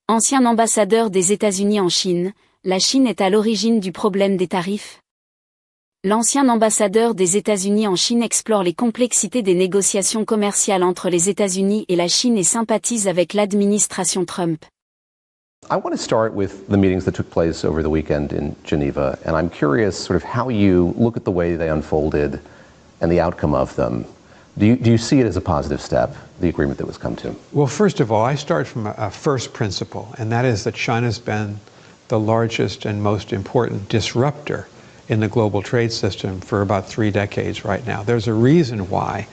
Ancien ambassadeur des États-Unis en Chine, la Chine est à l'origine du problème des tarifs. L'ancien ambassadeur des États-Unis en Chine explore les complexités des négociations commerciales entre les États-Unis et la Chine et sympathise avec l'administration Trump. I want to start with the meetings that took place over the weekend in Geneva, and I'm curious sort of how you look at the way they unfolded and the outcome of them. Do you see it as a positive step, the agreement that was come to? Well, first of all, I start from a first principle, and that is that China's been the largest and most important disruptor in the global trade system for about 3 decades right now. There's a reason why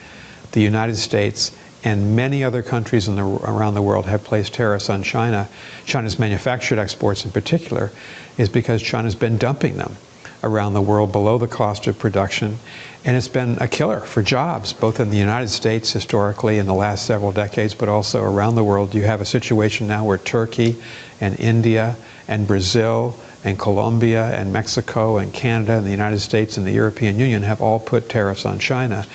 the United States and many other countries around the world have placed tariffs on China. China's manufactured exports in particular is because China's been dumping them around the world below the cost of production, and it's been a killer for jobs, both in the United States historically in the last several decades, but also around the world. You have a situation now where Turkey and India and Brazil and Colombia and Mexico and Canada and the United States and the European Union have all put tariffs on China.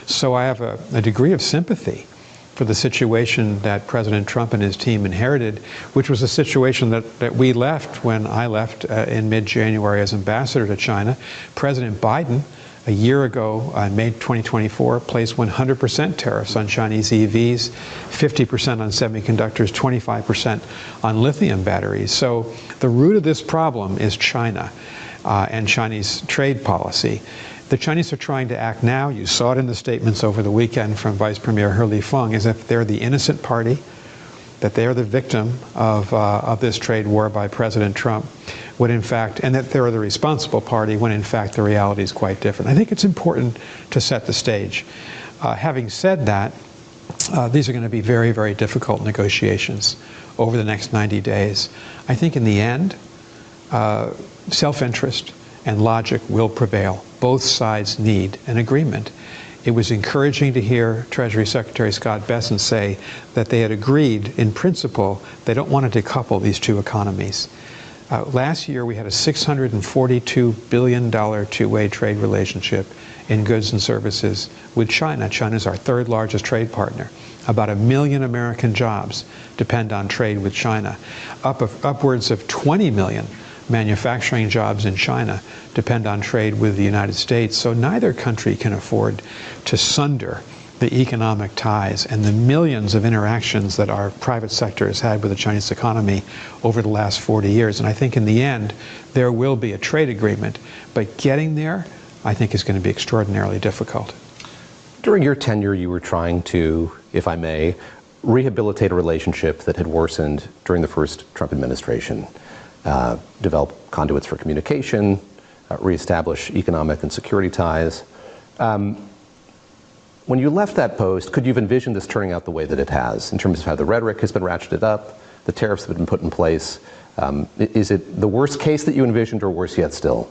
So I have a degree of sympathy for the situation that President Trump and his team inherited, which was a situation that we left when I left in mid-January as ambassador to China. President Biden, a year ago, in May 2024, placed 100% tariffs on Chinese EVs, 50% on semiconductors, 25% on lithium batteries. So the root of this problem is China and Chinese trade policy. The Chinese are trying to act now, you saw it in the statements over the weekend from Vice Premier He Lifeng, as if they're the innocent party, that they're the victim of this trade war by President Trump, when in fact, and that they're the responsible party, when in fact the reality is quite different. I think it's important to set the stage. Having said that, these are going to be very, very difficult negotiations over the next 90 days. I think in the end, self-interest and logic will prevail. Both sides need an agreement. It was encouraging to hear Treasury Secretary Scott Bessent say that they had agreed in principle they don't want to decouple these two economies. Last year we had a $642 billion two-way trade relationship in goods and services with China. China's our third largest trade partner. About 1 million American jobs depend on trade with China. Upwards of 20 million manufacturing jobs in China depend on trade with the United States. So neither country can afford to sunder the economic ties and the millions of interactions that our private sector has had with the Chinese economy over the last 40 years. And I think in the end, there will be a trade agreement. But getting there, I think, is going to be extraordinarily difficult. During your tenure, you were trying to, if I may, rehabilitate a relationship that had worsened during the first Trump administration. Develop conduits for communication, reestablish economic and security ties. When you left that post, could you have envisioned this turning out the way that it has, in terms of how the rhetoric has been ratcheted up, the tariffs have been put in place? Is it the worst case that you envisioned, or worse yet still?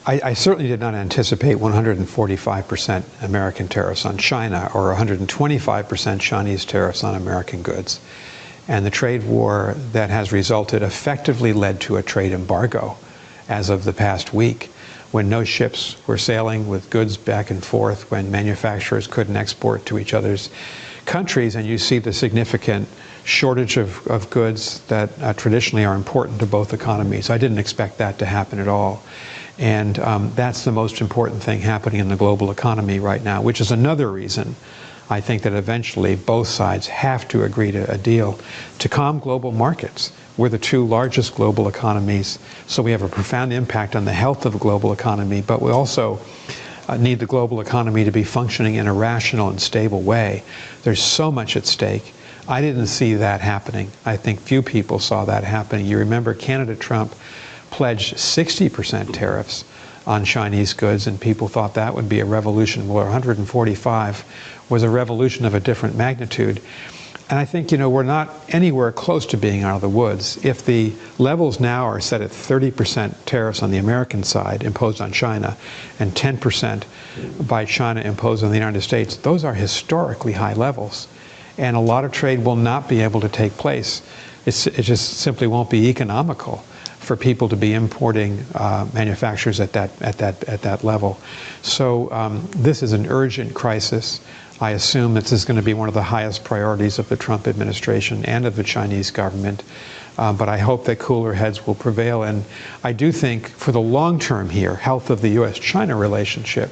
I certainly did not anticipate 145% American tariffs on China or 125% Chinese tariffs on American goods. And the trade war that has resulted effectively led to a trade embargo as of the past week, when no ships were sailing with goods back and forth, when manufacturers couldn't export to each other's countries, and you see the significant shortage of goods that traditionally are important to both economies. I didn't expect that to happen at all. And that's the most important thing happening in the global economy right now, which is another reason I think that eventually both sides have to agree to a deal to calm global markets. We're the 2 largest global economies, so we have a profound impact on the health of the global economy, but we also need the global economy to be functioning in a rational and stable way. There's so much at stake. I didn't see that happening. I think few people saw that happening. You remember Trump pledged 60% tariffs on Chinese goods, and people thought that would be a revolution. Well, 145 was a revolution of a different magnitude. And I think, we're not anywhere close to being out of the woods. If the levels now are set at 30% tariffs on the American side imposed on China and 10% by China imposed on the United States, those are historically high levels. And a lot of trade will not be able to take place. It just simply won't be economical for people to be importing manufacturers at that level. So this is an urgent crisis. I assume that this is going to be one of the highest priorities of the Trump administration and of the Chinese government. But I hope that cooler heads will prevail. And I do think for the long term here, health of the U.S.-China relationship,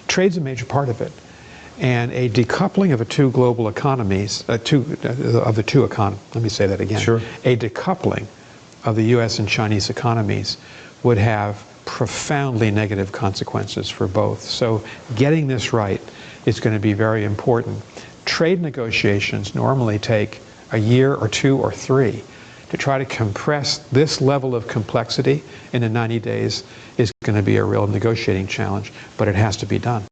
trade's a major part of it. And a decoupling of the two global economies, let me say that again. Sure. A decoupling of the U.S. and Chinese economies would have profoundly negative consequences for both. So getting this right is going to be very important. Trade negotiations normally take a year or 2 or 3. To try to compress this level of complexity into 90 days is going to be a real negotiating challenge, but it has to be done.